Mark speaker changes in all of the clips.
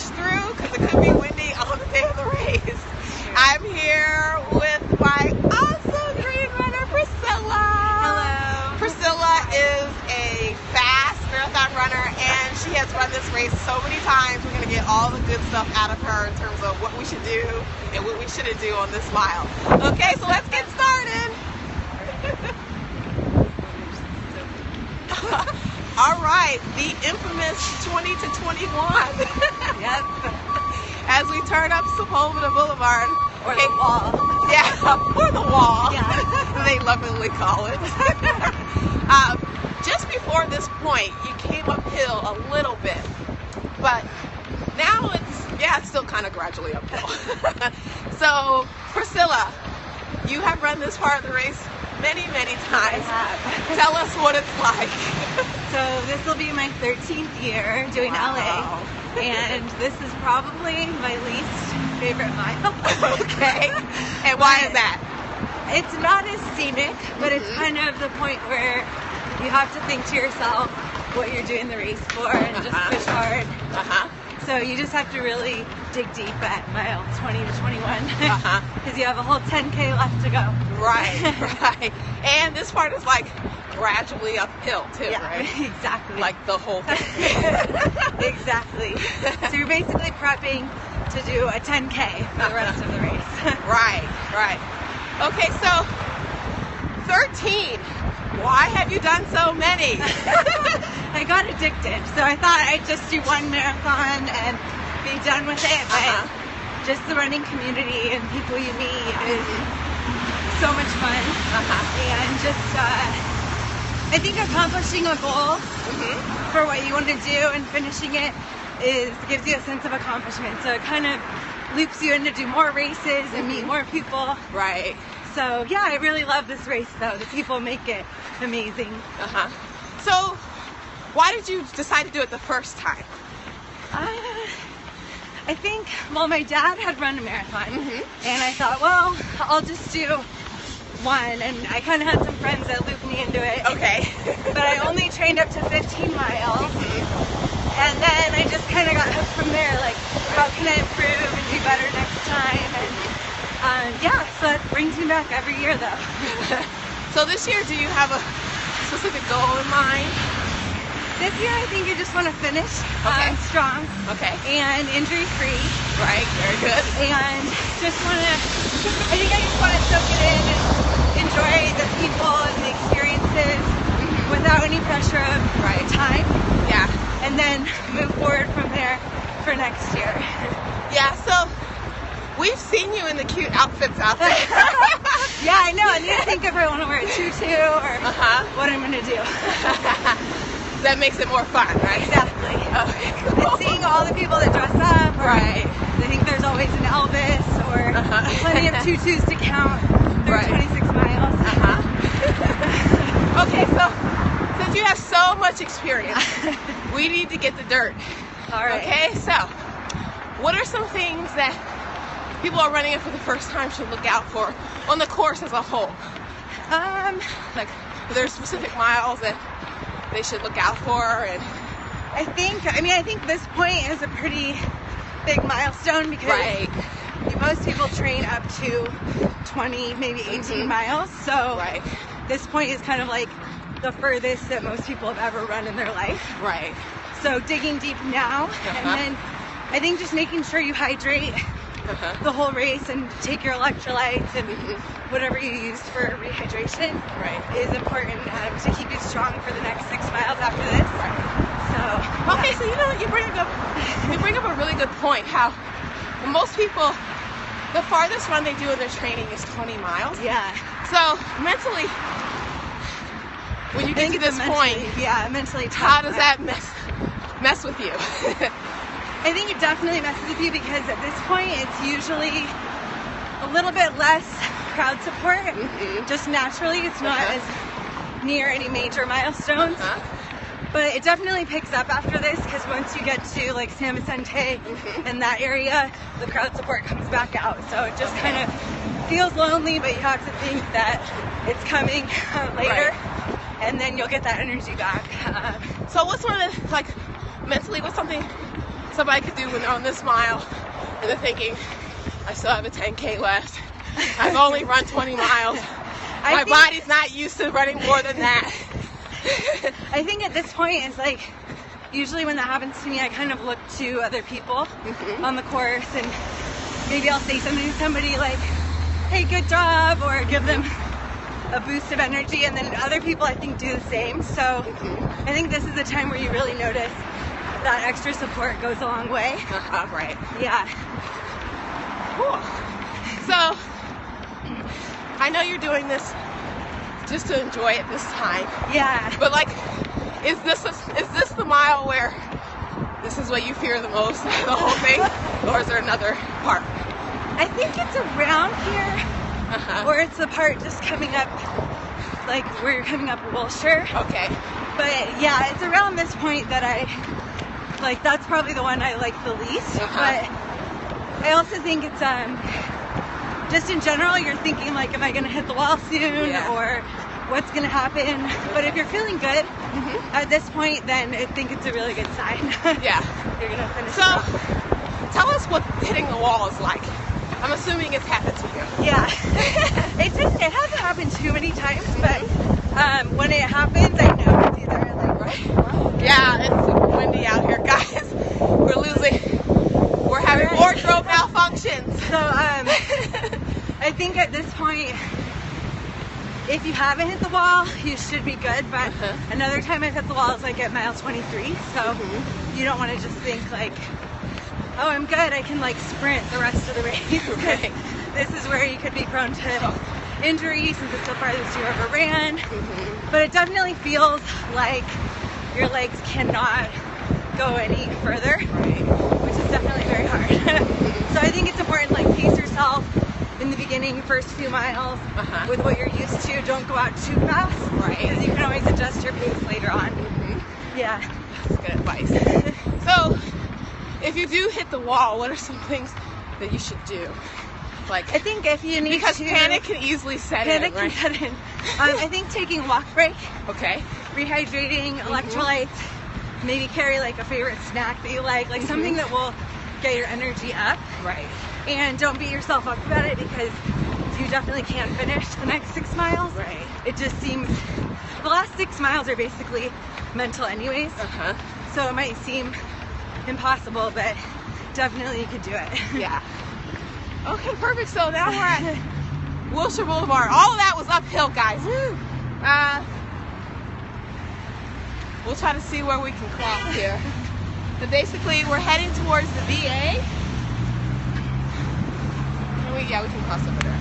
Speaker 1: push through because it could be windy on the day of the race. I'm here with my awesome GreenRunner, Priscilla.
Speaker 2: Hello.
Speaker 1: Priscilla is a fast marathon runner, and she has run this race so many times. We're going to get all the good stuff out of her in terms of what we should do and what we shouldn't do on this mile. Okay, so let's get started. All right, the infamous 20 to 21.
Speaker 2: Yep.
Speaker 1: As we turn up Sepulveda Boulevard.
Speaker 2: Or the wall.
Speaker 1: Yeah, or the wall.
Speaker 2: Yeah.
Speaker 1: They lovingly call it. Just before this point, you came uphill a little bit, but now it's still kind of gradually uphill. So, Priscilla, you have run this part of the race many times.
Speaker 2: I have.
Speaker 1: Tell us what it's like.
Speaker 2: So this will be my 13th year doing
Speaker 1: Wow.
Speaker 2: LA, and this is probably my least favorite mile.
Speaker 1: Okay. And why is that?
Speaker 2: It's not as scenic, but it's kind of the point where you have to think to yourself what you're doing the race for and just push hard. So you just have to really dig deep at mile 20 to 21 because you have a whole 10K left to go.
Speaker 1: Right. And this part is like gradually uphill too,
Speaker 2: Yeah,
Speaker 1: right?
Speaker 2: exactly.
Speaker 1: Like the whole thing.
Speaker 2: Exactly. So you're basically prepping to do a 10K for the rest of the race.
Speaker 1: Right. Okay, so 13. Why have you done so many?
Speaker 2: I got addicted, so I thought I'd just do one marathon and be done with it. But just the running community and people you meet is so much fun. And just, I think accomplishing a goal for what you want to do and finishing it gives you a sense of accomplishment. So it kind of loops you in to do more races and meet more people.
Speaker 1: Right.
Speaker 2: So yeah, I really love this race though. The people make it amazing.
Speaker 1: So why did you decide to do it the first time?
Speaker 2: I think, well, my dad had run a marathon, and I thought, well, I'll just do one, and I kind of had some friends that looped me into it.
Speaker 1: Okay.
Speaker 2: But I only trained up to 15 miles, and then I just kind of got hooked from there, like, how can I improve and do better next time, and yeah, so that brings me back every year, though.
Speaker 1: So this year, do you have a specific goal in mind?
Speaker 2: This year, I think I just want to finish strong and injury-free.
Speaker 1: Right, very good.
Speaker 2: And I think I just want to soak it in and enjoy the people and the experiences without any pressure of time.
Speaker 1: Yeah.
Speaker 2: And then move forward from there for next year.
Speaker 1: Yeah, so we've seen you in the cute outfits out there.
Speaker 2: Yeah, I know. I need to think if I want to wear a tutu or what I'm going to do.
Speaker 1: That makes it more fun, right?
Speaker 2: Exactly.
Speaker 1: Okay, cool.
Speaker 2: And seeing all the people that dress up. I think there's always an Elvis or plenty of tutus to count through 26 miles.
Speaker 1: Okay, so since you have so much experience, we need to get the dirt.
Speaker 2: All right.
Speaker 1: Okay, so what are some things that people are running it for the first time should look out for on the course as a whole? Like, are there specific miles that they should look out for? And
Speaker 2: I think this point is a pretty big milestone because most people train up to 20, maybe 18 miles. So this point is kind of like the furthest that most people have ever run in their life.
Speaker 1: Right.
Speaker 2: So digging deep now, and then I think just making sure you hydrate the whole race and take your electrolytes and whatever you use for rehydration is important to keep you strong for the next 6 miles after this. So
Speaker 1: okay, so you know what, you bring up a really good point. How most people, the farthest run they do in their training is 20 miles.
Speaker 2: Yeah.
Speaker 1: So mentally, when you get to this point,
Speaker 2: mentally tough.
Speaker 1: how does that mess with you?
Speaker 2: I think it definitely messes with you because at this point it's usually a little bit less crowd support. Just naturally, it's not as near any major milestones. But it definitely picks up after this because once you get to like San Vicente and that area, the crowd support comes back out. So it just kind of feels lonely, but you have to think that it's coming later, and then you'll get that energy back.
Speaker 1: So what's one of the, like, mentally, what's some somebody could do when they're on this mile and they're thinking, I still have a 10K left. I've only run 20 miles. My body's not used to running more than that.
Speaker 2: I think at this point, it's like, usually when that happens to me, I kind of look to other people on the course, and maybe I'll say something to somebody like, hey, good job, or give them a boost of energy, and then other people I think do the same. So I think this is the time where you really notice that extra support goes a long way.
Speaker 1: Right.
Speaker 2: Yeah.
Speaker 1: Cool. So I know you're doing this just to enjoy it this time.
Speaker 2: Yeah.
Speaker 1: But like, is this the mile where this is what you fear the most, the whole thing, or is there another part?
Speaker 2: I think it's around here, or it's the part just coming up, like where you're coming up Wilshire.
Speaker 1: Okay.
Speaker 2: But yeah, it's around this point that like, that's probably the one I like the least. But I also think it's just in general, you're thinking like, am I going to hit the wall soon, or what's going to happen? But if you're feeling good at this point, then I think it's a really good sign.
Speaker 1: Yeah.
Speaker 2: You're going to finish.
Speaker 1: So tell us what hitting the wall is like. I'm assuming it's happened to you.
Speaker 2: Yeah. It hasn't happened too many times, but when it happens, I know it's either like,
Speaker 1: yeah, it's super windy out here, guys. We're having wardrobe malfunctions.
Speaker 2: So I think at this point, if you haven't hit the wall, you should be good. But another time I've hit the wall is like at mile 23. So you don't want to just think like, oh, I'm good, I can like sprint the rest of the race.
Speaker 1: Right.
Speaker 2: This is where you could be prone to injury since it's the farthest you ever ran. But it definitely feels like your legs cannot go any further, which is definitely very hard. So I think it's important, like, pace yourself in the beginning, first few miles, with what you're used to. Don't go out too fast, because you can always adjust your pace later on. Yeah.
Speaker 1: That's good advice. So, if you do hit the wall, what are some things that you should do? Like,
Speaker 2: I think if you need
Speaker 1: because
Speaker 2: to...
Speaker 1: panic can easily set in, right?
Speaker 2: Panic can set in. I think taking a walk break.
Speaker 1: Okay.
Speaker 2: Rehydrating, electrolytes, maybe carry like a favorite snack that you like something that will get your energy up.
Speaker 1: Right.
Speaker 2: And don't beat yourself up about it, because you definitely can finish the next 6 miles.
Speaker 1: Right.
Speaker 2: It just seems, the last 6 miles are basically mental anyways. So it might seem impossible, but definitely you could do it.
Speaker 1: Yeah. Okay, perfect. So now we're at Wilshire Blvd. All of that was uphill, guys. We'll try to see where we can cross here. But basically, we're heading towards the VA. We can cross over there.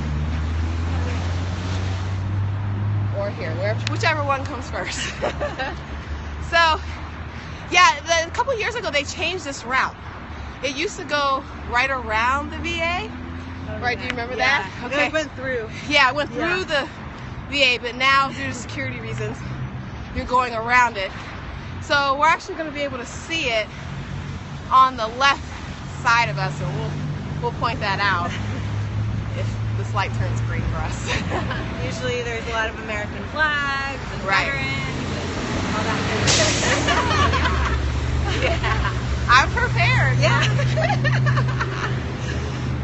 Speaker 1: Or here, whichever one comes first. So, yeah, a couple years ago, they changed this route. It used to go right around the VA. Right, do you remember that?
Speaker 2: Okay. It went through.
Speaker 1: Yeah, it went through the VA, but now due to security reasons, you're going around it. So we're actually going to be able to see it on the left side of us, and we'll point that out if this light turns green for us.
Speaker 2: Usually there's a lot of American flags and veterans and all that kind of stuff.
Speaker 1: Yeah, I'm prepared.
Speaker 2: Yeah.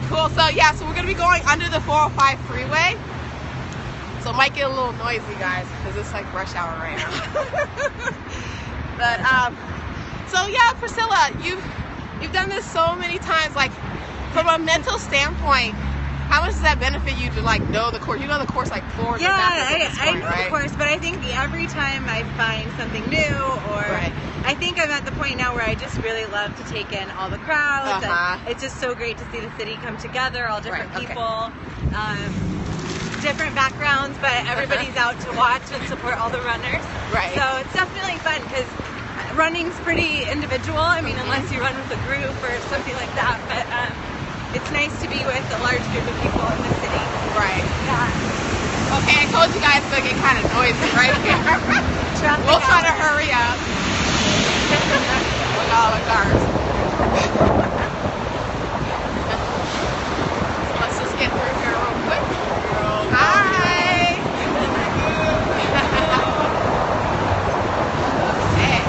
Speaker 1: Cool. So so we're going to be going under the 405 freeway. So it might get a little noisy, guys, because it's like rush hour right now. But so yeah, Priscilla, you've done this so many times. Like, from a mental standpoint, how much does that benefit you to like know the course? You know the course like forward and backwards.
Speaker 2: I know the course, but I think every time I find something new, or I think I'm at the point now where I just really love to take in all the crowds. And it's just so great to see the city come together, all different people, different backgrounds, but everybody's out to watch and support all the runners. Right. So it's definitely fun, because running's pretty individual. I mean, unless you run with a group or something like that, but it's nice to be with a large group of people in the city. Right. Yeah.
Speaker 1: Okay, I told you guys it's going to get kind of noisy right here. We'll try to hurry up. With all the cars. Let's just get through here real quick. Hi. Okay.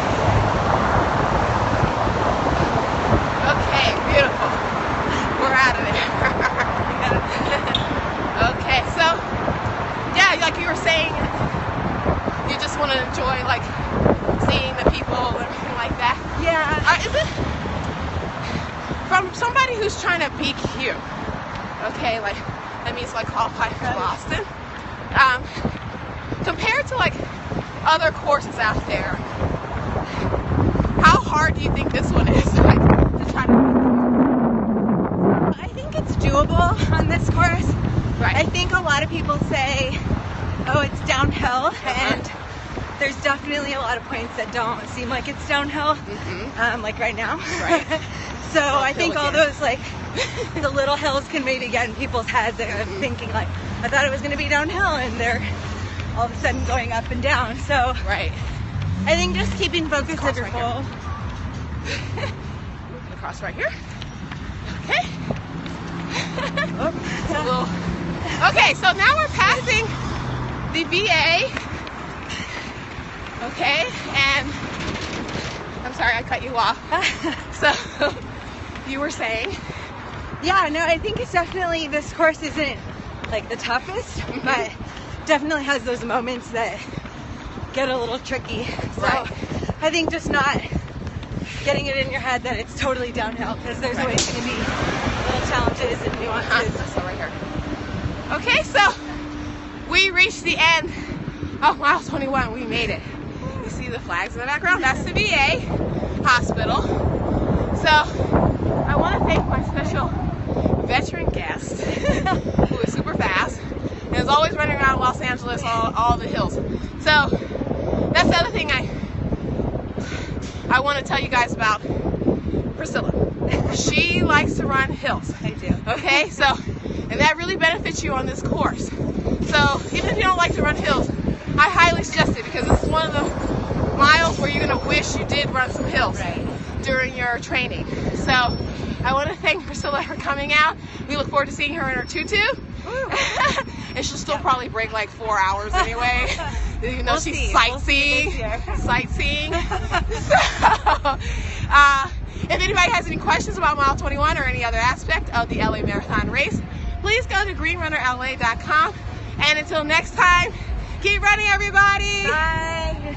Speaker 1: enjoy like seeing the people and everything like that?
Speaker 2: Yeah.
Speaker 1: Is it from somebody who's trying to be cute? Okay, like that means like qualify for Boston. Compared to like other courses out there, how hard do you think this one is? Like to try to.
Speaker 2: I think it's doable on this course.
Speaker 1: Right.
Speaker 2: I think a lot of people say, oh, it's downhill, and there's definitely a lot of points that don't seem like it's downhill, like right now.
Speaker 1: Right.
Speaker 2: So I think all those like the little hills can maybe get in people's heads. They're thinking like, I thought it was going to be downhill, and they're all of a sudden going up and down. So
Speaker 1: right.
Speaker 2: I think just keeping focus of your goal.
Speaker 1: Moving across right here. Okay. Okay, so now we're passing the VA. Okay, and I'm sorry I cut you off. So you were saying?
Speaker 2: Yeah, no, I think it's definitely, this course isn't like the toughest, but definitely has those moments that get a little tricky. So
Speaker 1: right.
Speaker 2: I think just not getting it in your head that it's totally downhill, because there's always going to be little challenges and nuances.
Speaker 1: So right here. Okay, so we reached the end of mile 21. We made it. You see the flags in the background? That's the VA hospital. So I want to thank my special veteran guest who is super fast and is always running around Los Angeles, all the hills. So that's the other thing I want to tell you guys about Priscilla. She likes to run hills.
Speaker 2: I do.
Speaker 1: Okay, so, and that really benefits you on this course. So even if you don't like to run hills, I highly suggest it, because this is one of the miles where you're going to wish you did run some hills during your training. So I want to thank Priscilla for coming out. We look forward to seeing her in her tutu. And she'll still probably break like 4 hours anyway, even though she's sightseeing. Sightseeing. So, if anybody has any questions about mile 21 or any other aspect of the LA Marathon race, please go to GreenRunnerLA.com. And until next time, keep running, everybody.
Speaker 2: Bye.